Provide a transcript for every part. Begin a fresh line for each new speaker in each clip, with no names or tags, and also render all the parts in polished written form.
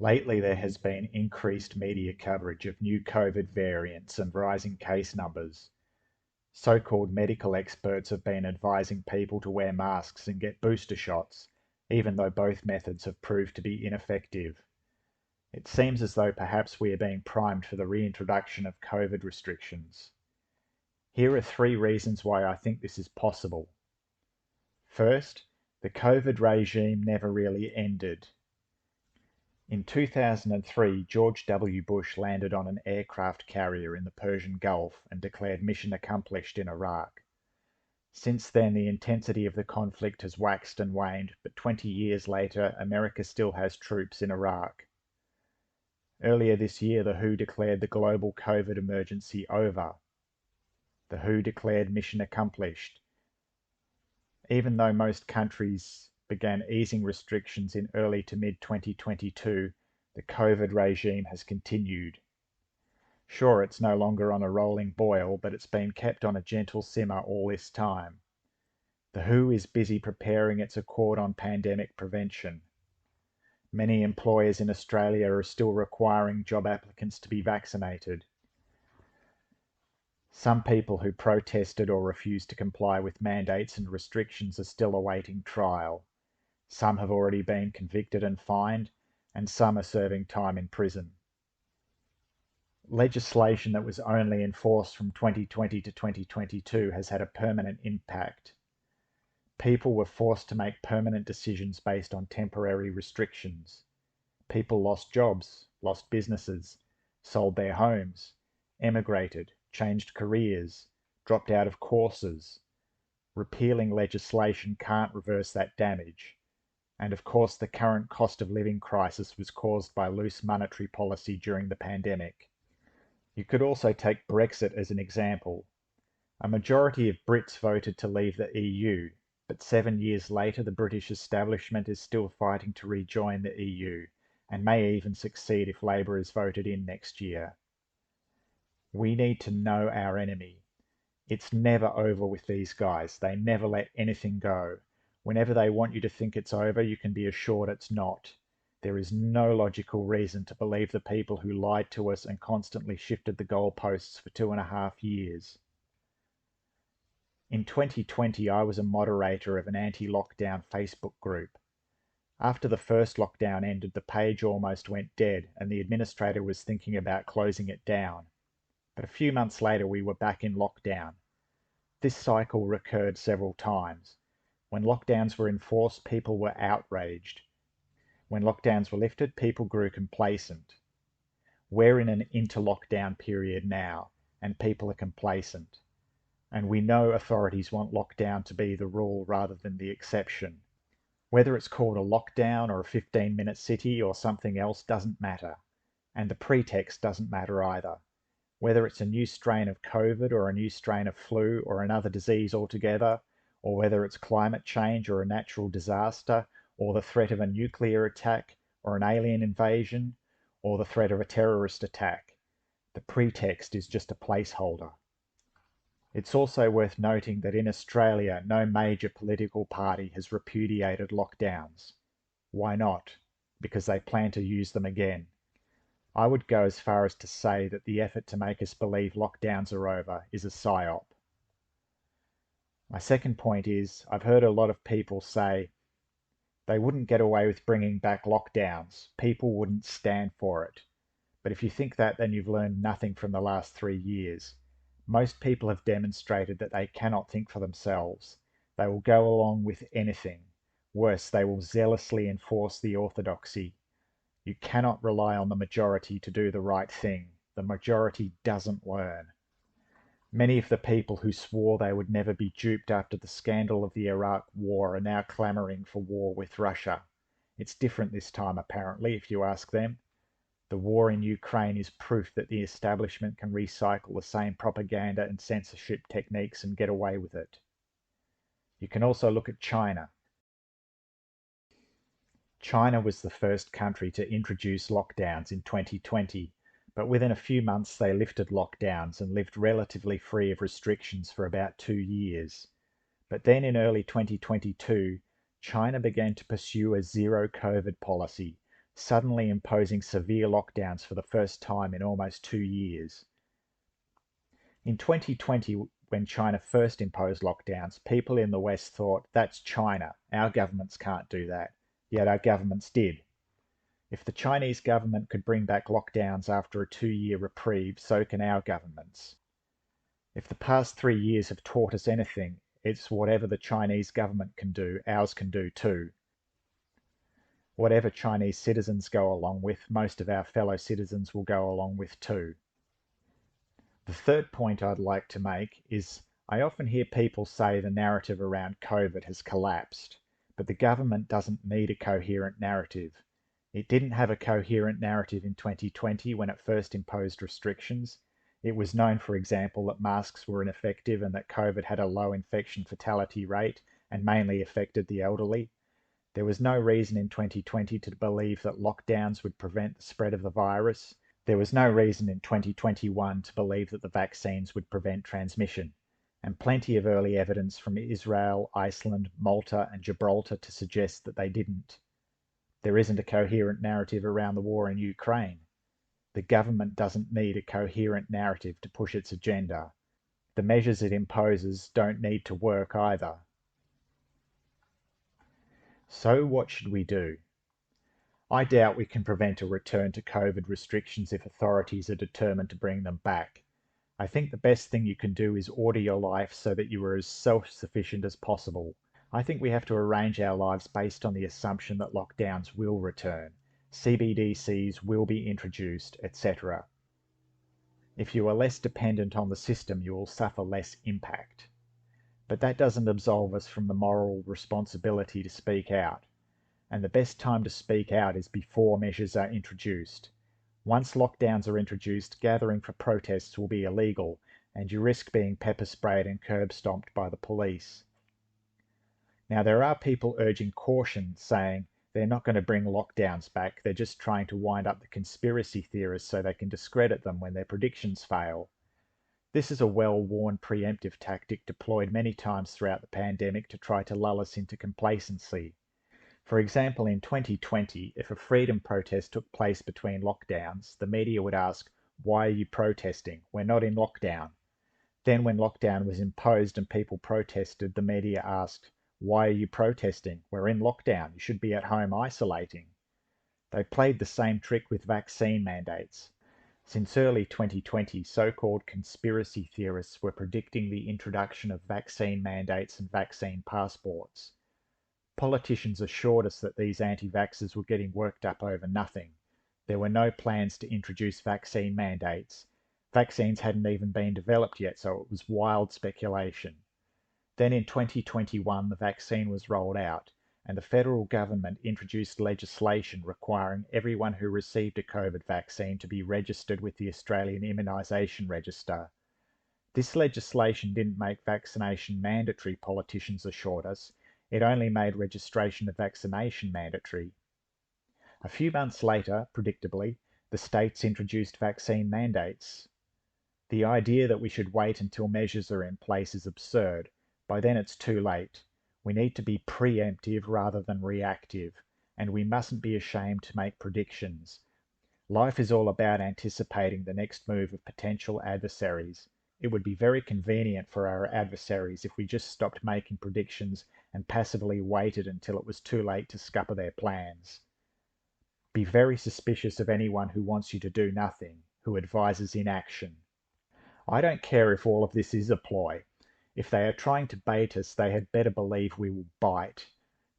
Lately, there has been increased media coverage of new COVID variants and rising case numbers. So-called medical experts have been advising people to wear masks and get booster shots, even though both methods have proved to be ineffective. It seems as though perhaps we are being primed for the reintroduction of COVID restrictions. Here are 3 reasons why I think this is possible. First, the COVID regime never really ended. In 2003, George W. Bush landed on an aircraft carrier in the Persian Gulf and declared mission accomplished in Iraq. Since then, the intensity of the conflict has waxed and waned, but 20 years later, America still has troops in Iraq. Earlier this year, the WHO declared the global COVID emergency over. The WHO declared mission accomplished. Even though most countries began easing restrictions in early to mid-2022, the COVID regime has continued. Sure, it's no longer on a rolling boil, but it's been kept on a gentle simmer all this time. The WHO is busy preparing its accord on pandemic prevention. Many employers in Australia are still requiring job applicants to be vaccinated. Some people who protested or refused to comply with mandates and restrictions are still awaiting trial. Some have already been convicted and fined, and some are serving time in prison. Legislation that was only enforced from 2020 to 2022 has had a permanent impact. People were forced to make permanent decisions based on temporary restrictions. People lost jobs, lost businesses, sold their homes, emigrated, changed careers, dropped out of courses. Repealing legislation can't reverse that damage. And of course, the current cost of living crisis was caused by loose monetary policy during the pandemic. You could also take Brexit as an example. A majority of Brits voted to leave the EU, but 7 years later the British establishment is still fighting to rejoin the EU, and may even succeed if Labour is voted in next year. We need to know our enemy. It's never over with these guys. They never let anything go. Whenever they want you to think it's over, you can be assured it's not. There is no logical reason to believe the people who lied to us and constantly shifted the goalposts for 2.5 years. In 2020, I was a moderator of an anti-lockdown Facebook group. After the first lockdown ended, the page almost went dead, and the administrator was thinking about closing it down. But a few months later, we were back in lockdown. This cycle recurred several times. When lockdowns were enforced, people were outraged. When lockdowns were lifted, people grew complacent. We're in an inter-lockdown period now, and people are complacent. And we know authorities want lockdown to be the rule rather than the exception. Whether it's called a lockdown or a 15-minute city or something else doesn't matter. And the pretext doesn't matter either. Whether it's a new strain of COVID or a new strain of flu or another disease altogether, or whether it's climate change or a natural disaster, or the threat of a nuclear attack or an alien invasion, or the threat of a terrorist attack, the pretext is just a placeholder. It's also worth noting that in Australia, no major political party has repudiated lockdowns. Why not? Because they plan to use them again. I would go as far as to say that the effort to make us believe lockdowns are over is a psyop. My second point is, I've heard a lot of people say they wouldn't get away with bringing back lockdowns. People wouldn't stand for it. But if you think that, then you've learned nothing from the last 3 years. Most people have demonstrated that they cannot think for themselves. They will go along with anything. Worse, they will zealously enforce the orthodoxy. You cannot rely on the majority to do the right thing. The majority doesn't learn. Many of the people who swore they would never be duped after the scandal of the Iraq War are now clamoring for war with Russia. It's different this time, apparently, if you ask them. The war in Ukraine is proof that the establishment can recycle the same propaganda and censorship techniques and get away with it. You can also look at China. China was the first country to introduce lockdowns in 2020, but within a few months they lifted lockdowns and lived relatively free of restrictions for about 2 years. But then in early 2022, China began to pursue a zero COVID policy, suddenly imposing severe lockdowns for the first time in almost 2 years. In 2020, when China first imposed lockdowns, people in the West thought, that's China, our governments can't do that. Yet our governments did. If the Chinese government could bring back lockdowns after a 2 year reprieve, so can our governments. If the past 3 years have taught us anything, it's whatever the Chinese government can do, ours can do too. Whatever Chinese citizens go along with, most of our fellow citizens will go along with too. The third point I'd like to make is I often hear people say the narrative around COVID has collapsed, but the government doesn't need a coherent narrative. It didn't have a coherent narrative in 2020 when it first imposed restrictions. It was known, for example, that masks were ineffective and that COVID had a low infection fatality rate and mainly affected the elderly. There was no reason in 2020 to believe that lockdowns would prevent the spread of the virus. There was no reason in 2021 to believe that the vaccines would prevent transmission, and plenty of early evidence from Israel, Iceland, Malta, and Gibraltar to suggest that they didn't. There isn't a coherent narrative around the war in Ukraine. The government doesn't need a coherent narrative to push its agenda. The measures it imposes don't need to work either. So what should we do? I doubt we can prevent a return to COVID restrictions if authorities are determined to bring them back. I think the best thing you can do is order your life so that you are as self-sufficient as possible. I think we have to arrange our lives based on the assumption that lockdowns will return, CBDCs will be introduced, etc. If you are less dependent on the system, you will suffer less impact. But that doesn't absolve us from the moral responsibility to speak out. And the best time to speak out is before measures are introduced. Once lockdowns are introduced, gathering for protests will be illegal, and you risk being pepper sprayed and curb stomped by the police. Now, there are people urging caution, saying they're not going to bring lockdowns back, they're just trying to wind up the conspiracy theorists so they can discredit them when their predictions fail. This is a well-worn preemptive tactic deployed many times throughout the pandemic to try to lull us into complacency. For example, in 2020, if a freedom protest took place between lockdowns, the media would ask, "Why are you protesting? We're not in lockdown." Then when lockdown was imposed and people protested, the media asked, "Why are you protesting? We're in lockdown. You should be at home isolating." They played the same trick with vaccine mandates. Since early 2020, so-called conspiracy theorists were predicting the introduction of vaccine mandates and vaccine passports. Politicians assured us that these anti-vaxxers were getting worked up over nothing. There were no plans to introduce vaccine mandates. Vaccines hadn't even been developed yet, so it was wild speculation. Then in 2021, the vaccine was rolled out, and the federal government introduced legislation requiring everyone who received a COVID vaccine to be registered with the Australian Immunisation Register. This legislation didn't make vaccination mandatory, politicians assured us. It only made registration of vaccination mandatory. A few months later, predictably, the states introduced vaccine mandates. The idea that we should wait until measures are in place is absurd. By then it's too late. We need to be preemptive rather than reactive, and we mustn't be ashamed to make predictions. Life is all about anticipating the next move of potential adversaries. It would be very convenient for our adversaries if we just stopped making predictions and passively waited until it was too late to scupper their plans. Be very suspicious of anyone who wants you to do nothing, who advises inaction. I don't care if all of this is a ploy. If they are trying to bait us, they had better believe we will bite.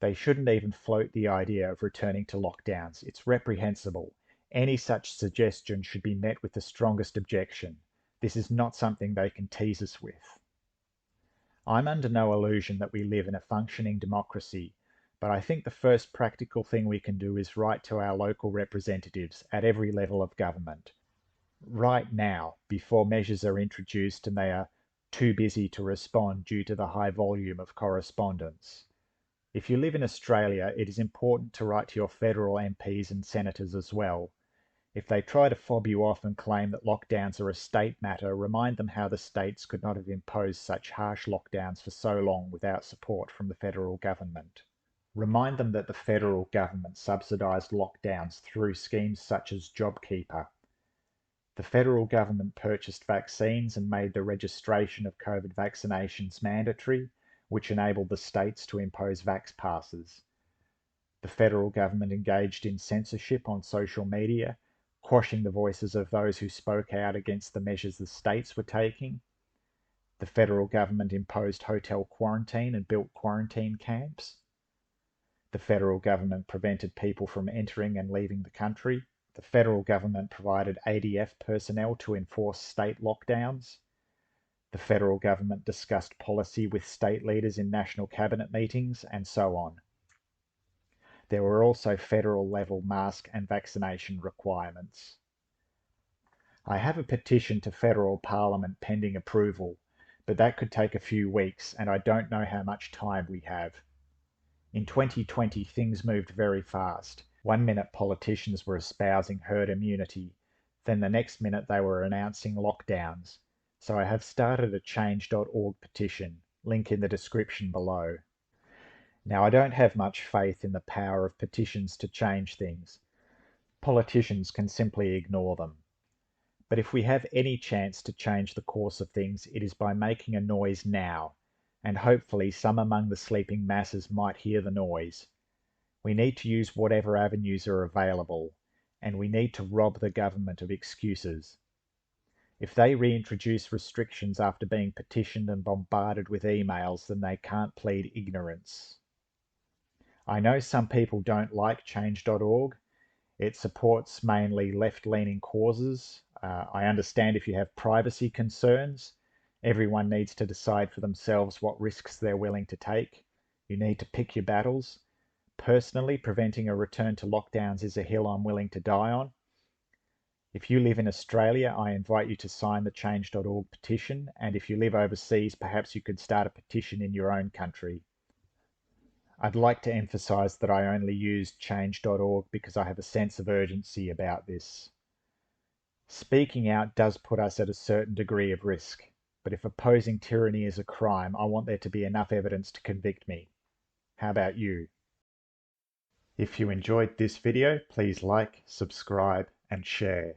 They shouldn't even float the idea of returning to lockdowns. It's reprehensible. Any such suggestion should be met with the strongest objection. This is not something they can tease us with. I'm under no illusion that we live in a functioning democracy, but I think the first practical thing we can do is write to our local representatives at every level of government. Right now, before measures are introduced and they are too busy to respond due to the high volume of correspondence. If you live in Australia, it is important to write to your federal MPs and senators as well. If they try to fob you off and claim that lockdowns are a state matter, remind them how the states could not have imposed such harsh lockdowns for so long without support from the federal government. Remind them that the federal government subsidised lockdowns through schemes such as JobKeeper. The federal government purchased vaccines and made the registration of COVID vaccinations mandatory, which enabled the states to impose vax passes. The federal government engaged in censorship on social media, quashing the voices of those who spoke out against the measures the states were taking. The federal government imposed hotel quarantine and built quarantine camps. The federal government prevented people from entering and leaving the country. The federal government provided ADF personnel to enforce state lockdowns. The federal government discussed policy with state leaders in national cabinet meetings, and so on. There were also federal level mask and vaccination requirements. I have a petition to federal parliament pending approval, but that could take a few weeks and I don't know how much time we have. In 2020, things moved very fast. One minute politicians were espousing herd immunity, then the next minute they were announcing lockdowns. So I have started a change.org petition, link in the description below. Now, I don't have much faith in the power of petitions to change things. Politicians can simply ignore them. But if we have any chance to change the course of things, it is by making a noise now, and hopefully some among the sleeping masses might hear the noise. We need to use whatever avenues are available, and we need to rob the government of excuses. If they reintroduce restrictions after being petitioned and bombarded with emails, then they can't plead ignorance. I know some people don't like change.org. It supports mainly left-leaning causes. I understand if you have privacy concerns. Everyone needs to decide for themselves what risks they're willing to take. You need to pick your battles. Personally, preventing a return to lockdowns is a hill I'm willing to die on. If you live in Australia, I invite you to sign the change.org petition, and if you live overseas, perhaps you could start a petition in your own country. I'd like to emphasize that I only used change.org because I have a sense of urgency about this. Speaking out does put us at a certain degree of risk, but if opposing tyranny is a crime, I want there to be enough evidence to convict me. How about you? If you enjoyed this video, please like, subscribe, and share.